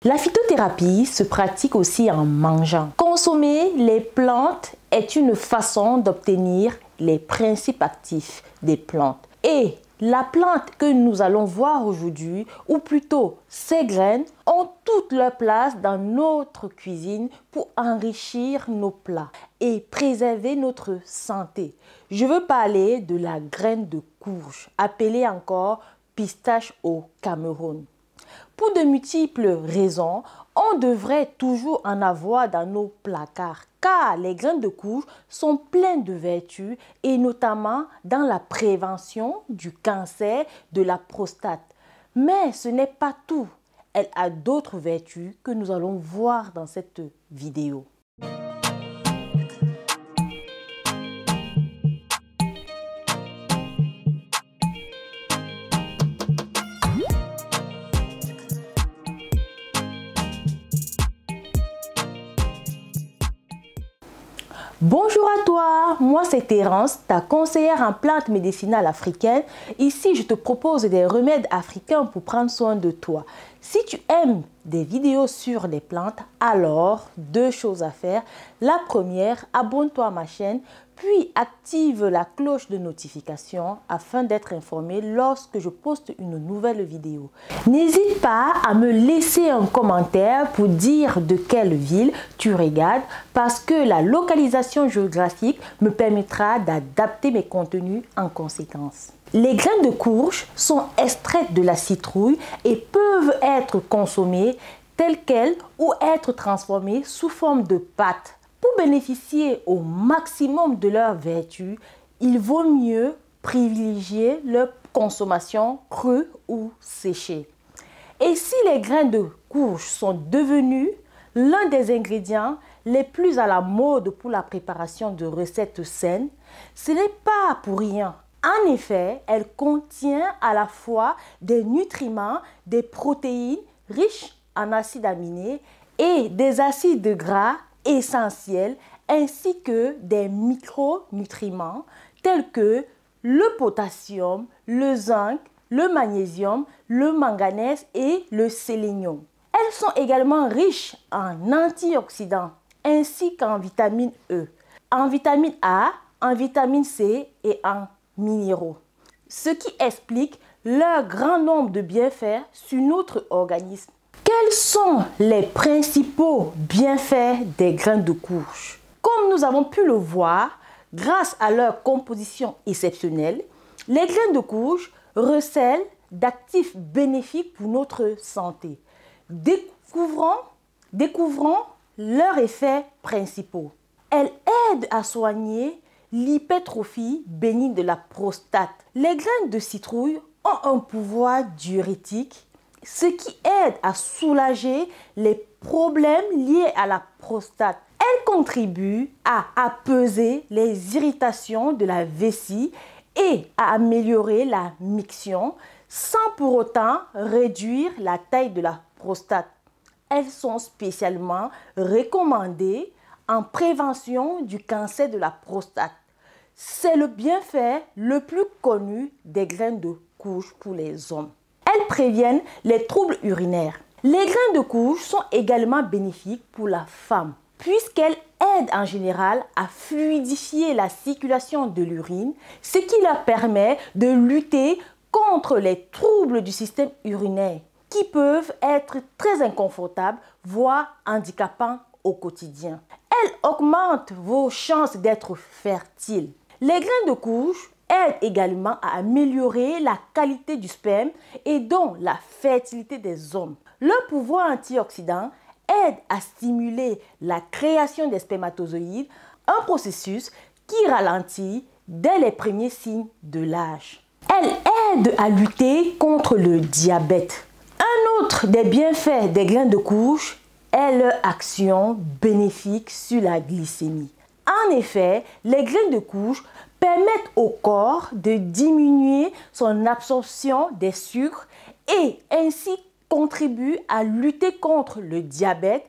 La phytothérapie se pratique aussi en mangeant. Consommer les plantes est une façon d'obtenir les principes actifs des plantes. Et la plante que nous allons voir aujourd'hui, ou plutôt ses graines, ont toute leur place dans notre cuisine pour enrichir nos plats et préserver notre santé. Je veux parler de la graine de courge, appelée encore pistache au Cameroun. Pour de multiples raisons, on devrait toujours en avoir dans nos placards car les graines de courge sont pleines de vertus et notamment dans la prévention du cancer de la prostate. Mais ce n'est pas tout. Elle a d'autres vertus que nous allons voir dans cette vidéo. Bonjour à toi, moi c'est Thérence, ta conseillère en plantes médicinales africaines. Ici, je te propose des remèdes africains pour prendre soin de toi. Si tu aimes des vidéos sur les plantes, alors deux choses à faire. La première, abonne-toi à ma chaîne, puis active la cloche de notification afin d'être informé lorsque je poste une nouvelle vidéo. N'hésite pas à me laisser un commentaire pour dire de quelle ville tu regardes parce que la localisation géographique me permettra d'adapter mes contenus en conséquence. Les graines de courge sont extraites de la citrouille et peuvent être consommées telles quelles ou être transformées sous forme de pâte. Pour bénéficier au maximum de leurs vertus, il vaut mieux privilégier leur consommation crue ou séchée. Et si les graines de courge sont devenues l'un des ingrédients les plus à la mode pour la préparation de recettes saines, ce n'est pas pour rien. En effet, elle contient à la fois des nutriments, des protéines riches en acides aminés et des acides gras essentiels ainsi que des micronutriments tels que le potassium, le zinc, le magnésium, le manganèse et le sélénium. Elles sont également riches en antioxydants ainsi qu'en vitamine E, en vitamine A, en vitamine C et en minéraux. Ce qui explique leur grand nombre de bienfaits sur notre organisme. Quels sont les principaux bienfaits des graines de courge? Comme nous avons pu le voir, grâce à leur composition exceptionnelle, les graines de courge recèlent d'actifs bénéfiques pour notre santé. Découvrons leurs effets principaux. Elles aident à soigner l'hypertrophie bénigne de la prostate. Les graines de citrouille ont un pouvoir diurétique, ce qui aide à soulager les problèmes liés à la prostate. Elles contribuent à apaiser les irritations de la vessie et à améliorer la miction sans pour autant réduire la taille de la prostate. Elles sont spécialement recommandées en prévention du cancer de la prostate. C'est le bienfait le plus connu des graines de courge pour les hommes. Elles préviennent les troubles urinaires. Les graines de courge sont également bénéfiques pour la femme puisqu'elles aident en général à fluidifier la circulation de l'urine, ce qui leur permet de lutter contre les troubles du système urinaire qui peuvent être très inconfortables, voire handicapants au quotidien. Elles augmentent vos chances d'être fertile. Les graines de courge aident également à améliorer la qualité du sperme et donc la fertilité des hommes. Leur pouvoir antioxydant aide à stimuler la création des spermatozoïdes, un processus qui ralentit dès les premiers signes de l'âge. Elles aident à lutter contre le diabète. Un autre des bienfaits des graines de courge est leur action bénéfique sur la glycémie. En effet, les graines de courge permettent au corps de diminuer son absorption des sucres et ainsi contribuent à lutter contre le diabète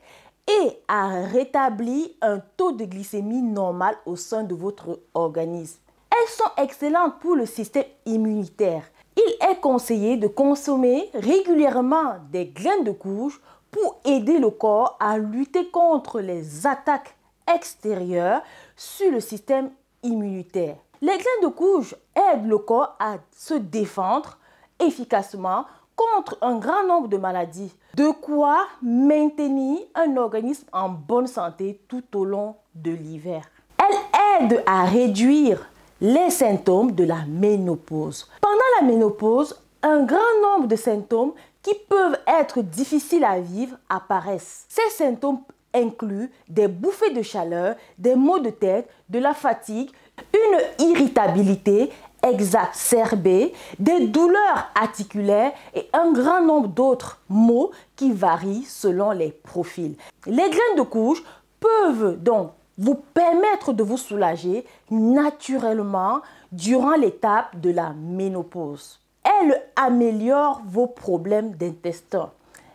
et à rétablir un taux de glycémie normal au sein de votre organisme. Elles sont excellentes pour le système immunitaire. Il est conseillé de consommer régulièrement des graines de courge pour aider le corps à lutter contre les attaques extérieures sur le système immunitaire. Les graines de courge aident le corps à se défendre efficacement contre un grand nombre de maladies. De quoi maintenir un organisme en bonne santé tout au long de l'hiver. Elles aident à réduire les symptômes de la ménopause. Pendant la ménopause, un grand nombre de symptômes qui peuvent être difficiles à vivre apparaissent. Ces symptômes incluent des bouffées de chaleur, des maux de tête, de la fatigue, une irritabilité exacerbée, des douleurs articulaires et un grand nombre d'autres maux qui varient selon les profils. Les graines de courge peuvent donc vous permettre de vous soulager naturellement durant l'étape de la ménopause. Elles améliorent vos problèmes d'intestin.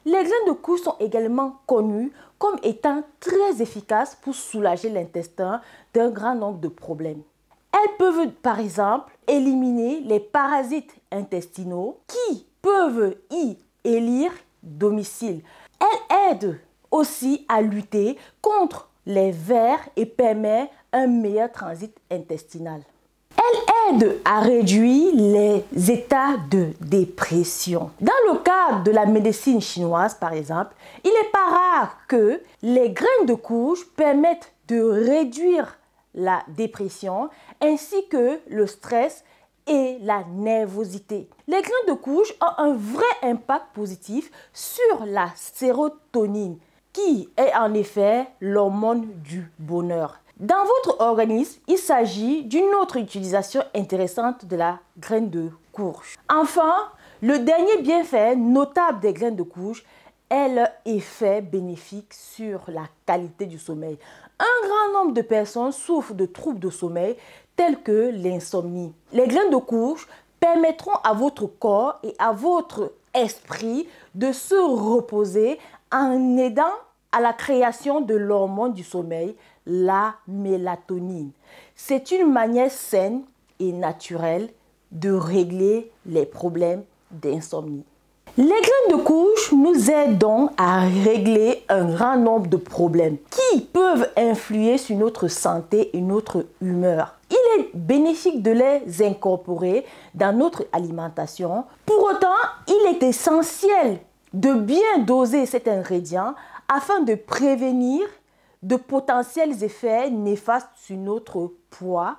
Les graines de courge sont également connues comme étant très efficaces pour soulager l'intestin d'un grand nombre de problèmes. Elles peuvent par exemple éliminer les parasites intestinaux qui peuvent y élire domicile. Elles aident aussi à lutter contre les vers et permettent un meilleur transit intestinal. Elles aident à réduire les états de dépression. Dans le cadre de la médecine chinoise, par exemple, il n'est pas rare que les graines de courge permettent de réduire la dépression ainsi que le stress et la nervosité. Les graines de courge ont un vrai impact positif sur la sérotonine, qui est en effet l'hormone du bonheur. Dans votre organisme, il s'agit d'une autre utilisation intéressante de la graine de courge. Enfin, le dernier bienfait notable des graines de courge est leur effet bénéfique sur la qualité du sommeil. Un grand nombre de personnes souffrent de troubles de sommeil tels que l'insomnie. Les graines de courge permettront à votre corps et à votre esprit de se reposer en aidant à la création de l'hormone du sommeil, la mélatonine. C'est une manière saine et naturelle de régler les problèmes d'insomnie. Les graines de courge nous aident donc à régler un grand nombre de problèmes qui peuvent influer sur notre santé et notre humeur. Il est bénéfique de les incorporer dans notre alimentation. Pour autant, il est essentiel de bien doser cet ingrédient afin de prévenir de potentiels effets néfastes sur notre poids,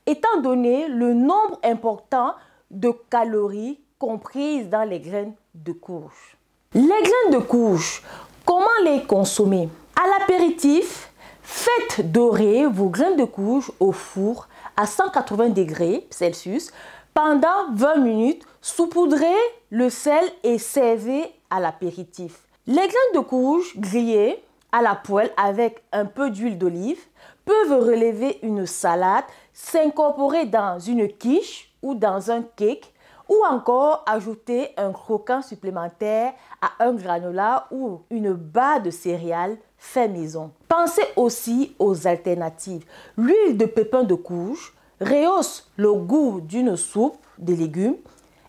étant donné le nombre important de calories comprises dans les graines de courge. Les graines de courge, comment les consommer? À l'apéritif, faites dorer vos graines de courge au four à 180 degrés Celsius pendant 20 minutes, saupoudrez le sel et servez à l'apéritif. Les graines de courge grillées à la poêle avec un peu d'huile d'olive peuvent relever une salade, s'incorporer dans une quiche ou dans un cake ou encore ajouter un croquant supplémentaire à un granola ou une barre de céréales fait maison. Pensez aussi aux alternatives. L'huile de pépins de courge rehausse le goût d'une soupe de légumes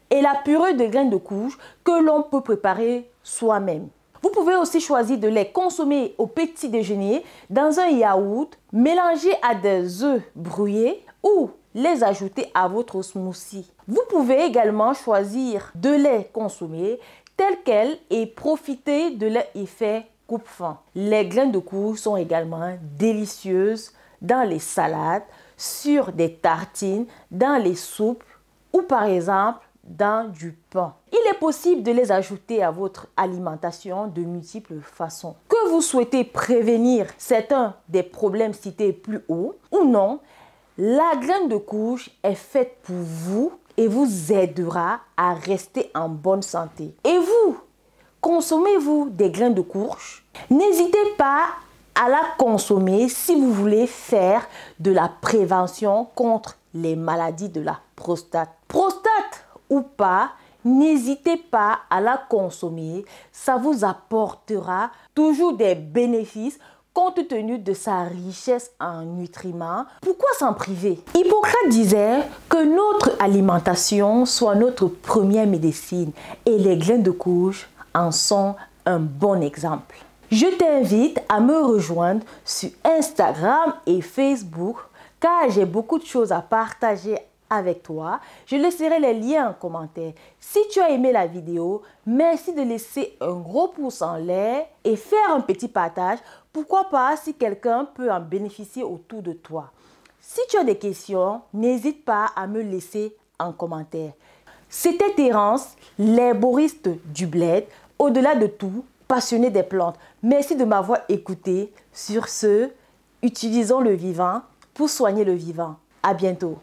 et la purée de graines de courge que l'on peut préparer soi-même. Vous pouvez aussi choisir de les consommer au petit déjeuner dans un yaourt mélangé à des œufs brouillés ou les ajouter à votre smoothie. Vous pouvez également choisir de les consommer tels quels et profiter de leur effet coupe-faim. Les graines de courge sont également délicieuses dans les salades, sur des tartines, dans les soupes ou par exemple dans du pain. Il est possible de les ajouter à votre alimentation de multiples façons. Que vous souhaitez prévenir certains des problèmes cités plus haut ou non, la graine de courge est faite pour vous et vous aidera à rester en bonne santé. Et vous, consommez-vous des graines de courge? N'hésitez pas à la consommer si vous voulez faire de la prévention contre les maladies de la prostate. Prostate ou pas, n'hésitez pas à la consommer. Ça vous apportera toujours des bénéfices compte tenu de sa richesse en nutriments. Pourquoi s'en priver? Hippocrate disait que notre alimentation soit notre première médecine et les graines de courge en sont un bon exemple. Je t'invite à me rejoindre sur Instagram et Facebook car j'ai beaucoup de choses à partager avec toi. Je laisserai les liens en commentaire. Si tu as aimé la vidéo, merci de laisser un gros pouce en l'air et faire un petit partage. Pourquoi pas si quelqu'un peut en bénéficier autour de toi. Si tu as des questions, n'hésite pas à me laisser en commentaire. C'était Terence, l'herboriste du bled, au-delà de tout, passionné des plantes. Merci de m'avoir écouté. Sur ce, utilisons le vivant pour soigner le vivant. À bientôt.